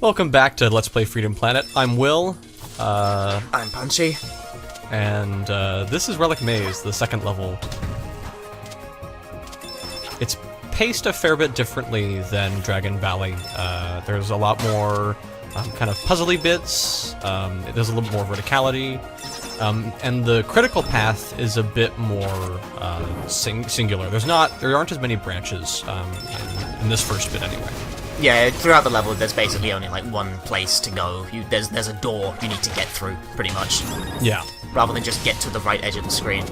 Welcome back to Let's Play Freedom Planet. I'm Will. I'm Punchy. And this is Relic Maze, the second level. It's paced a fair bit differently than Dragon Valley. There's a lot more kind of puzzly bits. There's a little more verticality. And the critical path is a bit more singular. There aren't as many branches in this first bit anyway. Yeah, throughout the level, there's basically only like one place to go. There's a door you need to get through, pretty much. Yeah. Rather than just get to the right edge of the screen.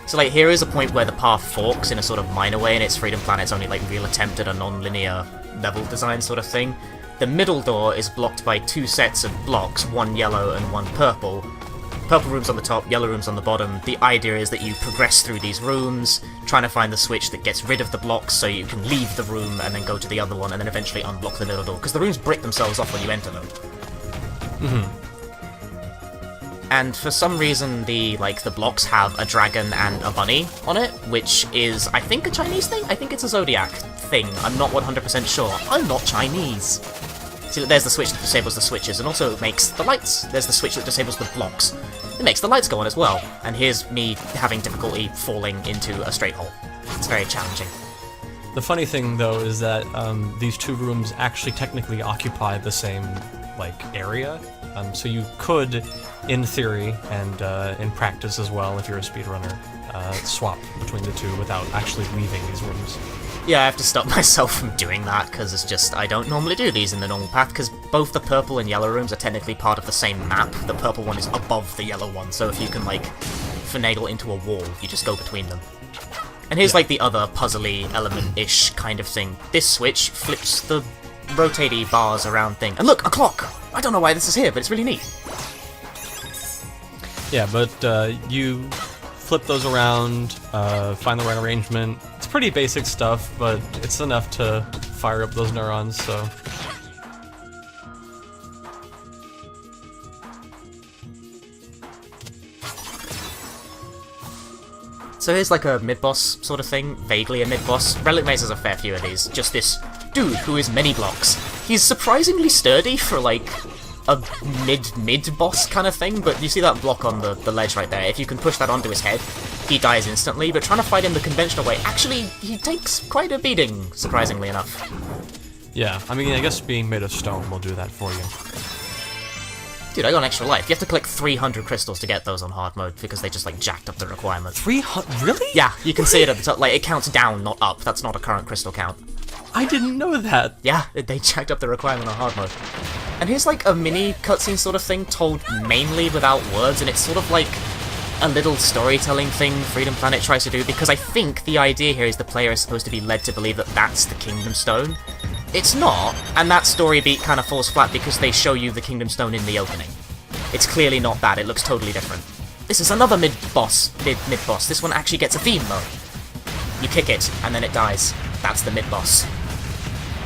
So like, here is a point where the path forks in a sort of minor way, and it's Freedom Planet's only like real attempt at a non-linear level design sort of thing. The middle door is blocked by two sets of blocks, one yellow and one purple. Purple room's on the top, yellow room's on the bottom. The idea is that you progress through these rooms, trying to find the switch that gets rid of the blocks so you can leave the room and then go to the other one and then eventually unblock the middle door, because the rooms brick themselves off when you enter them. And for some reason the blocks have a dragon and a bunny on it, which is, I think, a Chinese thing? I think it's a Zodiac thing. I'm not 100% sure. I'm not Chinese. See, there's the switch that disables the switches, and also it makes the lights. There's the switch that disables the blocks. It makes the lights go on as well. And here's me having difficulty falling into a straight hole. It's very challenging. The funny thing, though, is that these two rooms actually technically occupy the same, area. So you could, in theory, and in practice as well, if you're a speedrunner, swap between the two without actually leaving these rooms. Yeah, I have to stop myself from doing that, because it's just, I don't normally do these in the normal path, because both the purple and yellow rooms are technically part of the same map. The purple one is above the yellow one, so if you can, finagle into a wall, you just go between them. And here's, the other puzzly element-ish kind of thing. This switch flips the rotatey bars around thing. And look, a clock! I don't know why this is here, but it's really neat. Yeah, but you flip those around, find the right arrangement. It's pretty basic stuff, but it's enough to fire up those neurons, so... So here's a mid-boss sort of thing, vaguely a mid-boss. Relic Maze has a fair few of these. Just this dude who is many blocks. He's surprisingly sturdy for a mid-boss kind of thing, but you see that block on the ledge right there? If you can push that onto his head, he dies instantly, but trying to fight him the conventional way, actually, he takes quite a beating, surprisingly enough. Yeah, I mean, I guess being made of stone will do that for you. Dude, I got an extra life. You have to collect 300 crystals to get those on hard mode, because they just, jacked up the requirement. 300? Really? Yeah, you can see it at the top. It counts down, not up. That's not a current crystal count. I didn't know that. Yeah, they jacked up the requirement on hard mode. And here's a mini cutscene sort of thing told mainly without words, and it's sort of a little storytelling thing Freedom Planet tries to do, because I think the idea here is the player is supposed to be led to believe that that's the Kingdom Stone. It's not, and that story beat kind of falls flat because they show you the Kingdom Stone in the opening. It's clearly not that, it looks totally different. This is another mid-boss. This one actually gets a theme mode. You kick it, and then it dies. That's the mid-boss.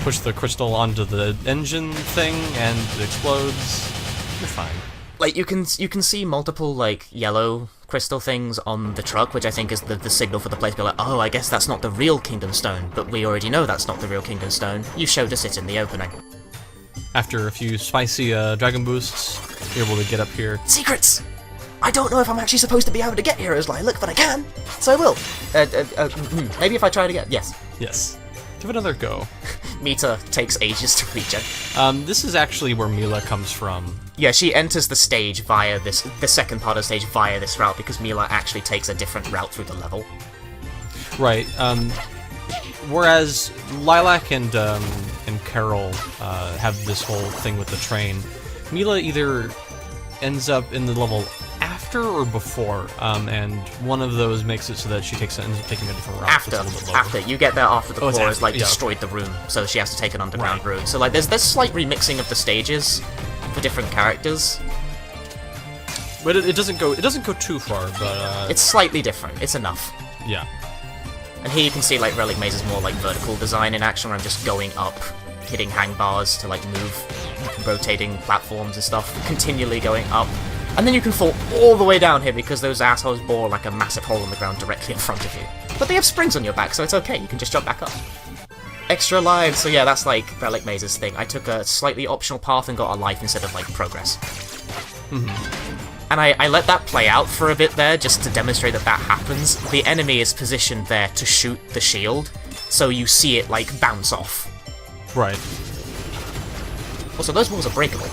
Push the crystal onto the engine thing, and it explodes. You're fine. You can see multiple, yellow crystal things on the truck, which I think is the signal for the player to be like, oh, I guess that's not the real Kingdom Stone, but we already know that's not the real Kingdom Stone. You showed us it in the opening. After a few spicy dragon boosts, you're able to get up here. Secrets! I don't know if I'm actually supposed to be able to get here as Lilac, but I can, so I will. Maybe if I try it again. Yes. Yes. Give it another go. Mita takes ages to reach it. This is actually where Mila comes from. Yeah, she enters the stage via the second part of the stage via this route, because Mila actually takes a different route through the level. Right. Whereas Lilac and Carol have this whole thing with the train, Mila either ends up in the level after or before, and one of those makes it so that she ends up taking a different route. After. You get there after the core has destroyed the room, so she has to take an underground route. So there's slight remixing of the stages for different characters. But it doesn't go too far, but it's slightly different. It's enough. Yeah. And here you can see Relic Maze is more vertical design in action, where I'm just going up, hitting hang bars to move, rotating platforms and stuff, continually going up. And then you can fall all the way down here because those assholes bore a massive hole in the ground directly in front of you. But they have springs on your back, so it's okay, you can just jump back up. Extra lives, so yeah, that's like Relic Maze's thing. I took a slightly optional path and got a life instead of, like, progress. And I let that play out for a bit there, just to demonstrate that that happens. The enemy is positioned there to shoot the shield, so you see it, like, bounce off. Right. Also, those walls are breakable.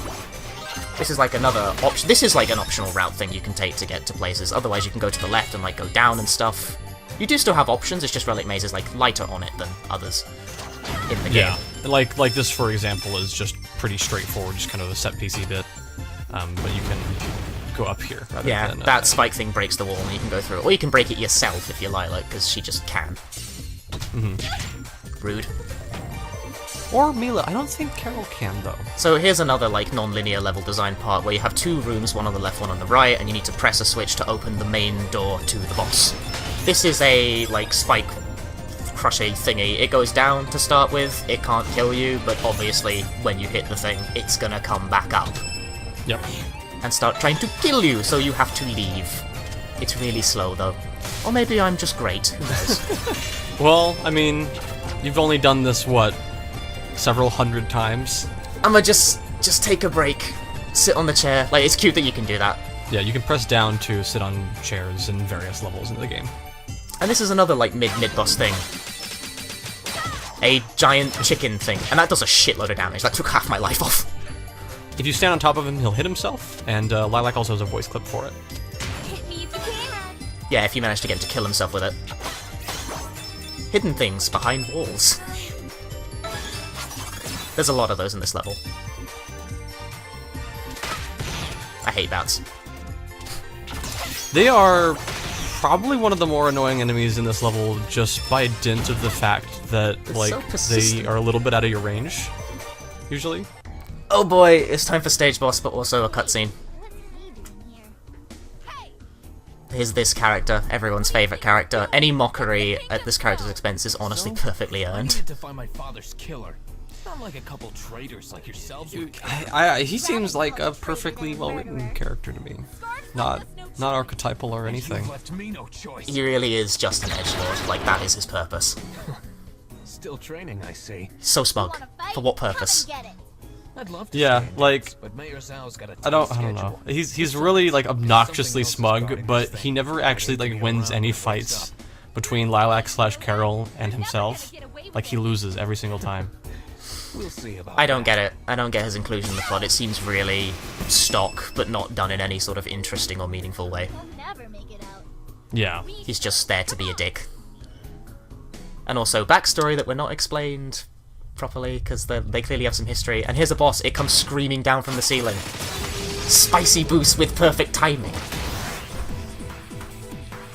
This is like another option. This is like an optional route thing you can take to get to places. Otherwise, you can go to the left and, like, go down and stuff. You do still have options, it's just Relic Maze is, like, lighter on it than others in the game. Yeah, like this, for example, is just pretty straightforward, just kind of a set PC bit. But you can go up here rather than... that spike thing breaks the wall and you can go through it. Or you can break it yourself if you Lilac, because she just can. Rude. Or Mila. I don't think Carol can, though. So here's another, like, non-linear level design part where you have two rooms, one on the left, one on the right, and you need to press a switch to open the main door to the boss. This is a, like, spike crushy thingy. It goes down to start with, it can't kill you, but obviously when you hit the thing, it's gonna come back up. Yep. And start trying to kill you, so you have to leave. It's really slow, though. Or maybe I'm just great, who knows? Well, I mean, you've only done this, what, several hundred times? I'ma just take a break, sit on the chair. Like, it's cute that you can do that. Yeah, you can press down to sit on chairs in various levels in the game. And this is another, like, mid-boss thing. A giant chicken thing, and that does a shitload of damage. That took half my life off. If you stand on top of him, he'll hit himself, and Lilac also has a voice clip for it. Hit me if you can. Yeah, if you manage to get him to kill himself with it. Hidden things behind walls. There's a lot of those in this level. I hate bats. They are probably one of the more annoying enemies in this level, just by dint of the fact that, like, so they persistent. are a little bit out of your range, usually. Oh boy, it's time for stage boss, but also a cutscene. Here's this character, everyone's favourite character. Any mockery at this character's expense is honestly perfectly I earned. needed to find my father's killer. Not like a couple traitors like yourselves. He seems like a perfectly well-written character to me. Not archetypal or anything. You've left me no choice. He really is just an edgelord, like that is his purpose. Still training, I see. So smug. For what purpose? I'd love to Yeah, stay in like, Dallas, but Mayor Zhao's got a I don't tight know. schedule. He's really, like, obnoxiously smug, but he never actually, like, wins any fights between Lilac/Carol and himself. Like, he loses every single time. We'll see about I don't get it. I don't get his inclusion in the plot. It seems really stock, but not done in any sort of interesting or meaningful way. We'll never make it out. Yeah. He's just there to be a dick. And also, backstory that we're not explained properly, because they clearly have some history. And here's a boss, it comes screaming down from the ceiling. Spicy boost with perfect timing.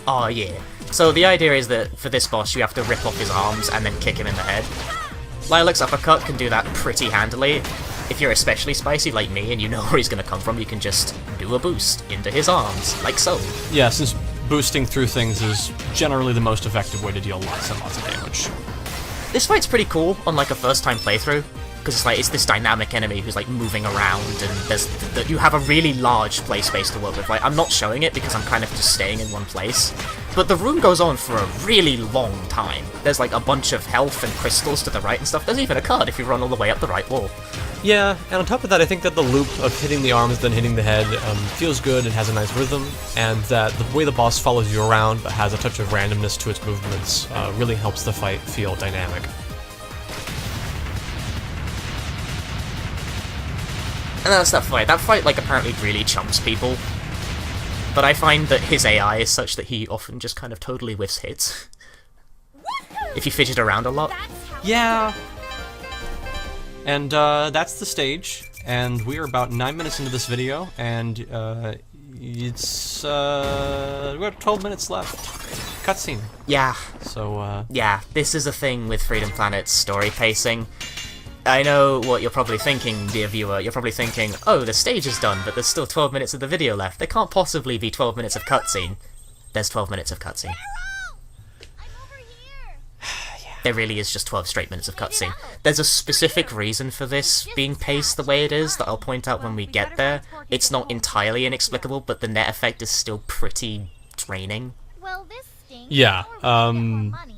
Oh yeah. So the idea is that for this boss, you have to rip off his arms and then kick him in the head. Lilac's uppercut can do that pretty handily. If you're especially spicy like me and you know where he's going to come from, you can just do a boost into his arms, like so. Yeah, since boosting through things is generally the most effective way to deal lots and lots of damage. This fight's pretty cool on like a first-time playthrough, because it's like it's this dynamic enemy who's like moving around, and you have a really large play space to work with. Like, I'm not showing it because I'm kind of just staying in one place, but the room goes on for a really long time. There's like a bunch of health and crystals to the right and stuff. There's even a card if you run all the way up the right wall. Yeah, and on top of that, I think that the loop of hitting the arms then hitting the head feels good and has a nice rhythm, and that the way the boss follows you around but has a touch of randomness to its movements really helps the fight feel dynamic. And that's that fight. That fight, like, apparently really chumps people. But I find that his AI is such that he often just kind of totally whiffs hits. If you fidget around a lot. Yeah. And that's the stage, and we are about 9 minutes into this video, and it's we have 12 minutes left. Cutscene. Yeah. So Yeah, this is a thing with Freedom Planet's story pacing. I know what you're probably thinking, dear viewer. You're probably thinking, oh, the stage is done, but there's still 12 minutes of the video left. There can't possibly be 12 minutes of cutscene. There's 12 minutes of cutscene. I'm over here. There really is just 12 straight minutes of cutscene. There's a specific reason for this being paced the way it is that I'll point out when we get there. It's not entirely inexplicable, but the net effect is still pretty draining. Well, this stinks. Yeah, Or we'll get more money.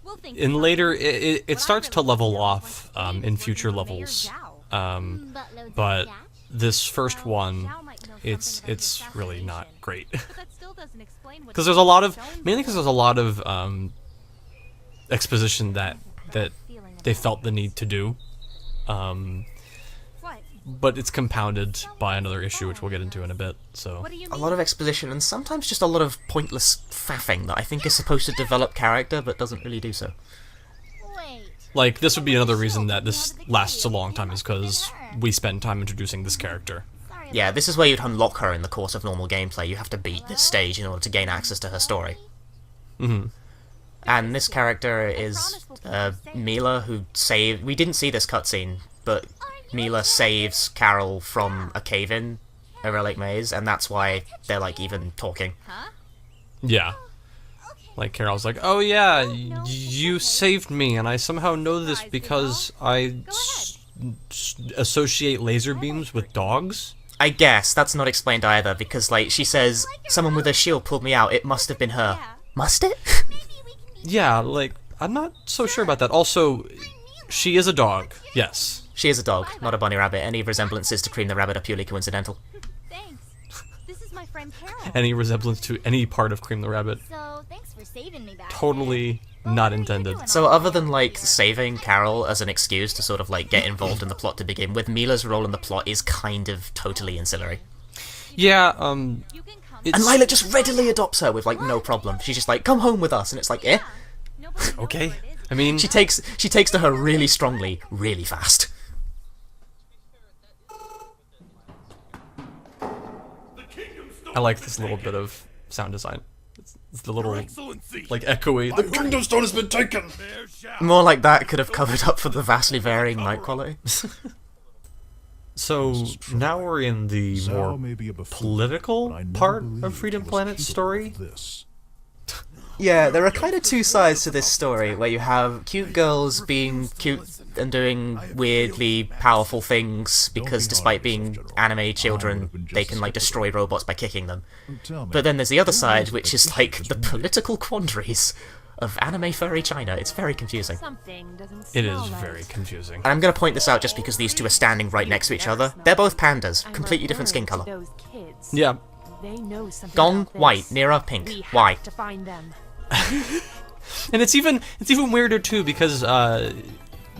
We'll in later, it starts to level off in future levels, but this first one, it's really not great. Because there's a lot of, mainly because there's a lot of exposition that they felt the need to do, but it's compounded by another issue, which we'll get into in a bit. So A lot of exposition, and sometimes just a lot of pointless faffing that I think is supposed to develop character, but doesn't really do so. Wait. like this would be another reason that this lasts a long time, is because we spend time introducing this character. Sorry Yeah, about this is where you'd unlock her in the course of normal gameplay. You have to beat this stage in order to gain access to her story. Mm-hmm. And this character is Mila, who saved... We didn't see this cutscene, but Mila saves Carol from a cave-in, a Relic maze, and that's why they're, like, even talking. Yeah. Like, Carol's like, oh yeah, you saved me, and I somehow know this because I associate laser beams with dogs? I guess, that's not explained either, because, like, she says, someone with a shield pulled me out, it must have been her. Must it? Yeah, like, I'm not so sure about that. Also, she is a dog, yes. She is a dog, not a bunny rabbit. Any resemblances to Cream the Rabbit are purely coincidental. Thanks. This is my friend Carol. Any resemblance to any part of Cream the Rabbit, So, thanks for saving me back totally then. not What are you intended. doing So all other day? than, like, saving Carol as an excuse to sort of, like, get involved in the plot to begin with, Mila's role in the plot is kind of totally ancillary. Yeah, You can come. it's... And Lila just readily adopts her with, like, no problem. She's just like, come home with us, and it's like, eh? Nobody knows Okay, where it is. I mean... She takes to her really strongly, really fast. I like this little bit of sound design. It's the little, Excellency. like, echoey... The Kingdom Stone has been taken! There shall More like that could have covered up for the vastly varying night quality. So, now we're in the Zhao more may be a buffoon, political but I never part believed of Freedom he was Planet's capable story. of this. Yeah, there are kind of two sides to this story, where you have cute girls being cute and doing weirdly powerful things, because despite being anime children, they can, like, destroy robots by kicking them. Tell me, But then there's the other side, which is, like, the political quandaries of anime furry China. It's very confusing. Something doesn't It is smell very right. confusing. And I'm going to point this out just because these two are standing right next to each other. They're both pandas, completely different skin color. Those kids. Yeah, They know something Gong, about this. white, Nira, pink. We Why? have to find them. and it's even weirder too, because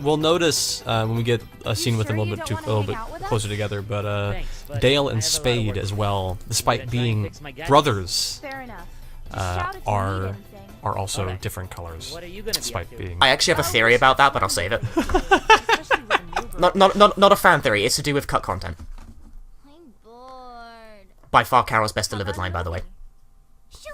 we'll notice when we get a scene with them a little bit closer together, but Thanks, but Dale I and have a lot of Spade work as to do. well, despite Gonna try and being fix my gadgets. brothers, Fair enough. Shout if you need are anything. also Alright. different colors, What are you gonna be despite up to? being... I actually have a theory about that, but I'll save it. Especially with a new girl. Not a fan theory, it's to do with cut content. I'm bored. By far Carol's best delivered line, by the way. Sure.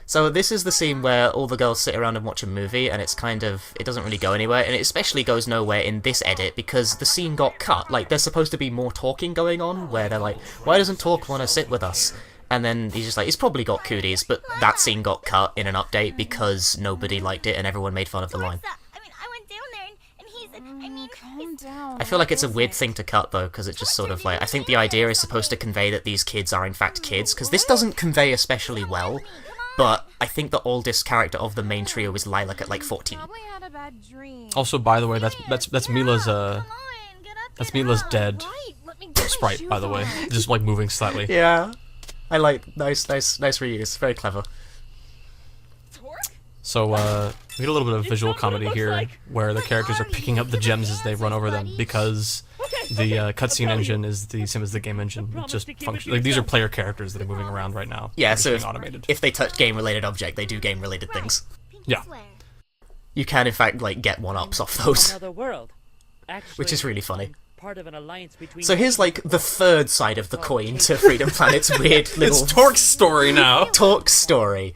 So this is the scene where all the girls sit around and watch a movie, and it's kind of... it doesn't really go anywhere, and it especially goes nowhere in this edit, because the scene got cut. Like, there's supposed to be more talking going on, where they're like, why doesn't Talk want to sit with us? And then he's just like, he's probably got cooties, but that scene got cut in an update because nobody liked it and everyone made fun of the line. What's that? I mean, I went down there and he's. I mean, Calm down. I feel like it's a weird thing to cut, though, because it's just sort of like... I think the idea is supposed to convey that these kids are in fact kids, because this doesn't convey especially well, but I think the oldest character of the main trio is Lilac at like 14. Probably had a bad dream. Also, by the way, that's Mila's Come on, get up that's and Mila's out. dead Right, let me get my sprite, by the shoes way, on. just like moving slightly. Yeah. I like... nice reuse. Very clever. So, we get a little bit of visual comedy here, where the characters are picking up the gems as they run over them, because the cutscene engine is the same as the game engine. It just functions. Like, these are player characters that are moving around right now. Yeah, They're just so being if, automated. if they touch game-related object, they do game-related things. Pinky Yeah. swear. You can, in fact, like, get one-ups off those. Another world. Which is Actually, really funny. I'm part of an alliance between So here's, like, the third side of the coin to Freedom Planet's weird little It's Torque's story now. Talk story.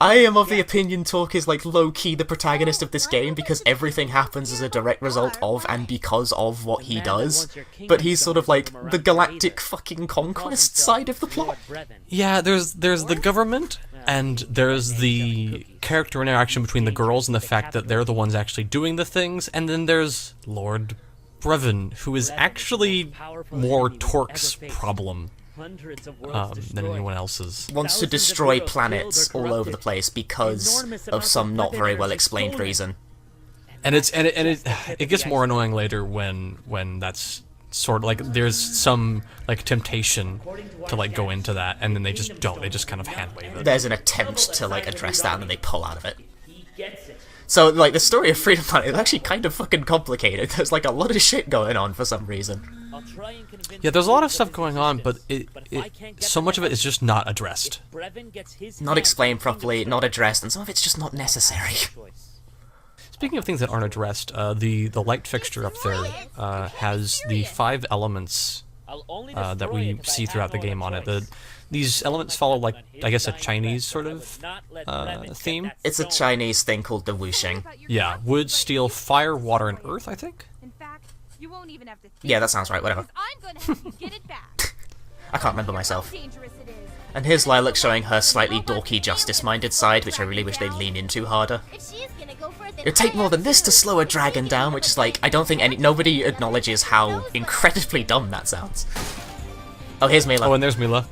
I am of the opinion Talk is, like, low-key the protagonist of this game because everything happens as a direct result of and because of what he does. But he's sort of, like, the galactic fucking conquest side of the plot. Yeah, there's the government, and there's the character interaction between the girls and the fact that they're the ones actually doing the things, and then there's Lord Brevin, who is actually more Torque's problem hundreds of worlds than destroyed. anyone else's. Wants to Thousands of destroy heroes planets killed or all over corrupted. the place because Enormous of amounts some of not weapon very well energy explained stolen. reason. And it gets more annoying later when that's sort of like there's some like temptation to like go into that, and then they just don't. They just kind of hand wave it. There's an attempt to like address that, and then they pull out of it. He gets it. So like the story of Freedom Planet is actually kind of fucking complicated. There's like a lot of shit going on for some reason. I'll try and convince Yeah, there's a lot of him stuff his going on, but decisions, but if I can't get so them much of it right, is just not addressed. if Brevin gets his Not hands explained on Kingdom properly, Stone, not addressed, and some of it's just not necessary. choice. Speaking of things that aren't addressed, the light fixture up there has the 5 elements I'll only that destroy we it if I see have throughout the no other game on it. choice. These elements follow like His I guess a dying Chinese breath, sort I of would not let Brevin get theme. that It's a stone. Chinese thing called the Wuxing. Yeah, wood, steel, fire, water, and earth. I think. In fact, you won't even have to think Yeah, that sounds right, whatever. because I'm gonna have to get it back. I can't remember myself. How dangerous it is. And here's Lilac showing her slightly dorky justice-minded side, which I really wish they'd lean into harder. If she's gonna go for it, then It'd take more than this to slow a dragon down, which is like, I don't think nobody acknowledges how incredibly dumb that sounds. Oh, here's Mila. Oh, and there's Mila.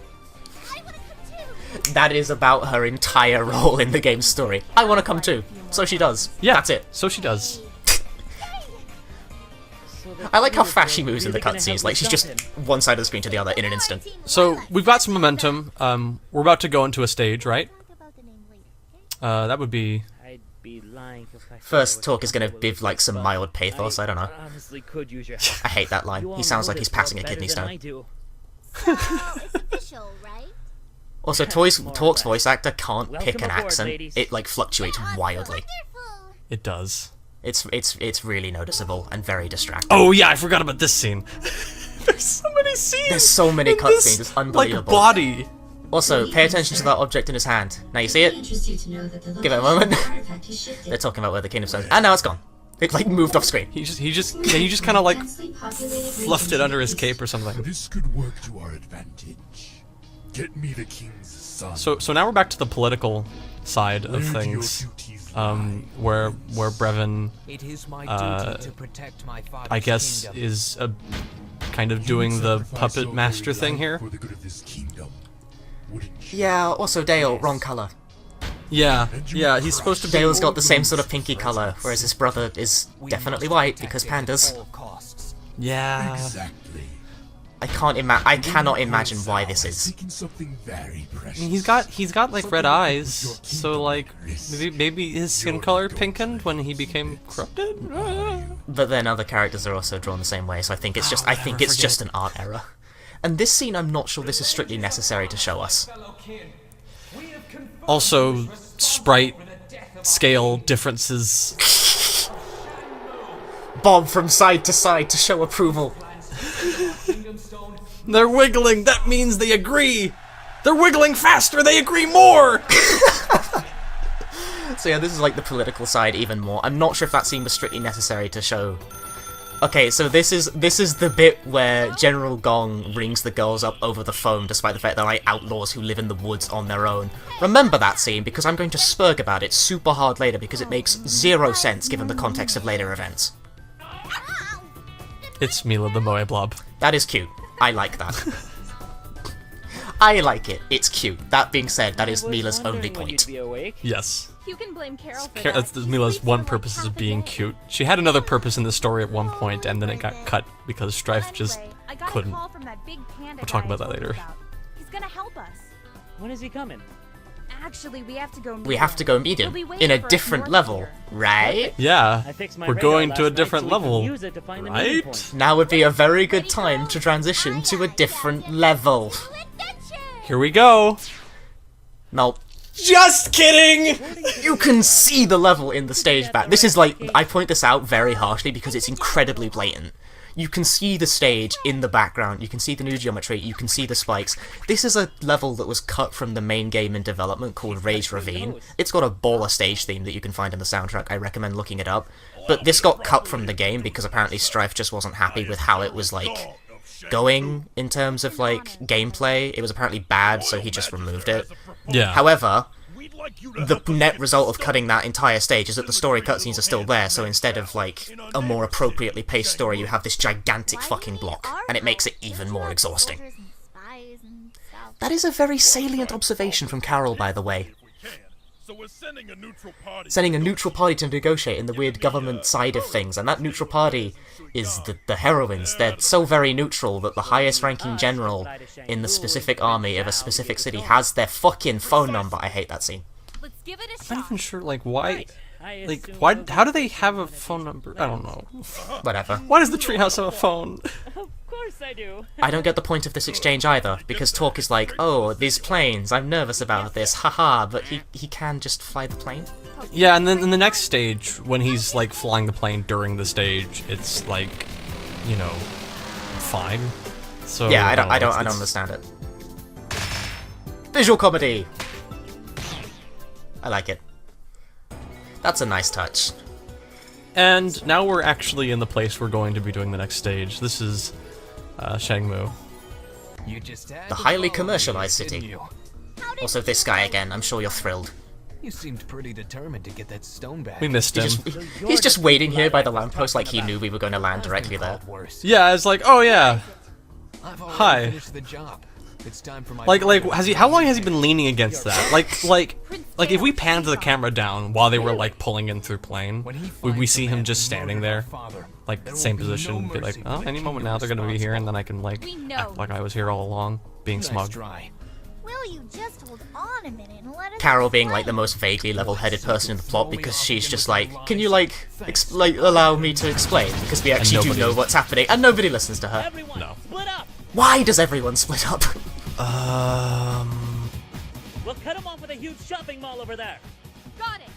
I wanna come too. That is about her entire role in the game's story. I want to come too. So she does. Yeah, That's it. So she does. So the I like how Kingdom fast she Stone moves in the really gonna cutscenes. help Like, me she's stop just him. one side of the screen to the other in an instant. So we've got some momentum. We're about to go into a stage, right? Talk about the name later. That would be. I'd be lying if I said First I was talk is gonna comfortable be with like this, some but mild pathos, I don't know. honestly could use your help. I hate that line. You He all sounds know like he's this passing a world kidney better than I stone. do. So, it's official, right? Also, Talk's voice actor can't Welcome pick an aboard, accent. ladies. It like fluctuates wildly. Wonderful. It does. It's really noticeable and very distracting. Oh yeah, I forgot about this scene. There's so many scenes. There's so many in this, cutscenes, it's unbelievable. Like body. Also, pay attention to that object in his hand. Now you see it? Give it a moment. They're talking about where the Kingdom Stones. And now it's gone. It like moved off screen. He just kind of like fluffed it under his cape or something. This could work to our advantage. Get me the king's son. So now we're back to the political side of Where do your things. duties lie? Where Brevin, It is my duty to protect my father's I guess, kingdom. is kind of doing You'd the sacrifice puppet your master very thing life here. For the good of this kingdom, wouldn't you? Yeah, also Dale, wrong color. Yeah, he's supposed to be. Dale's got the same sort of pinky color, whereas his brother is definitely white because pandas. All costs. Yeah. Exactly. I cannot imagine why this is. Seeking something very precious. He's got like red eyes, so like maybe his skin color pinkened when he became corrupted. But then other characters are also drawn the same way, so I think it's just an art error. And this scene, I'm not sure this is strictly necessary to show us. Also, sprite scale differences. Bob from side to side to show approval. They're wiggling. That means they agree. They're wiggling faster. They agree more. So yeah, this is like the political side even more. I'm not sure if that scene was strictly necessary to show. Okay, so this is the bit where General Gong rings the girls up over the phone despite the fact they're like outlaws who live in the woods on their own. Remember that scene because I'm going to spurg about it super hard later because it makes zero sense given the context of later events. It's Mila the Moe Blob. That is cute. I like that. I like it. It's cute. That being said, that is I was Mila's only wondering when you'd point. be awake. Yes. You can blame Carol for That's that. Mila's Sleep one for like purpose is half a being day. cute. She had another purpose in the story at one point, and then it got cut because Strife just Anyway, I got couldn't. A call from that big panda We'll talk guy I about that told you later. about. He's gonna help us. When is he coming? Actually, we have to go. We have to go meet him in a different level, right? Yeah, I fixed my we're radar going last to a night different so we can level, use it to find the meeting right? point. Now would be a very good time to transition to a different level. Here we go. Nope. Just kidding. You can see the level in the stage back. This is like, I point this out very harshly because it's incredibly blatant. You can see the stage in the background, you can see the new geometry, you can see the spikes. This is a level that was cut from the main game in development called Rage Ravine. It's got a baller stage theme that you can find in the soundtrack, I recommend looking it up. But this got cut from the game because apparently Strife just wasn't happy with how it was, like, going in terms of, like, gameplay. It was apparently bad, so he just removed it. Yeah. However, the net result of cutting that entire stage is that the story cutscenes are still there, so instead of, like, a more appropriately paced story, you have this gigantic fucking block, and it makes it even more exhausting. Soldiers and spies and That is a very salient observation from Carol, by the way. So we're sending a neutral party. Sending a neutral party to negotiate in the weird government side of things, and that neutral party is the heroines. They're so very neutral that the highest ranking general in the specific army of a specific city has their fucking phone number. I hate that scene. Let's give it a I'm not shot. even sure, like, why... I Like, assume why? we'll How do they have a phone number? I don't know. Whatever. Why does the treehouse have a phone? Of course I do. I don't get the point of this exchange either, because Talk is like, oh, these planes, I'm nervous about this, haha, but he can just fly the plane? Yeah, and then in the next stage, when he's like flying the plane during the stage, it's like, you know, fine. So Yeah, I don't it's- understand it. Visual comedy! I like it. That's a nice touch. And now we're actually in the place we're going to be doing the next stage. This is Shangmu. You just had The to highly follow me, commercialized didn't city. You? Also, this guy again, I'm sure you're thrilled. You seemed pretty determined to get that stone back. We missed him. He's just waiting here by the lamppost like he knew we were going to land directly there. Worse. Yeah, it's like, oh yeah. I've already Hi. finished the job. It's time for my Like, brother has he? to How long finish has he been leaning against that? Like if we panned the camera down while they were like pulling in through plane, When he would we finds see the him man just who standing murdered our there, father, like there same will be no position, be like, mercy oh, for the any king moment now they're gonna be here, and then I can like We know. act like I was here all along, being Nice smug. try. Will you just hold on a minute and let us Carol being like the explain? most vaguely level-headed person in the plot because she's just like, can you like, allow me to explain? Because we actually do nobody- know what's happening, and nobody listens to her. Everyone, No. split up. Why does everyone split up? We'll cut him off with a huge shopping mall over there. Got it.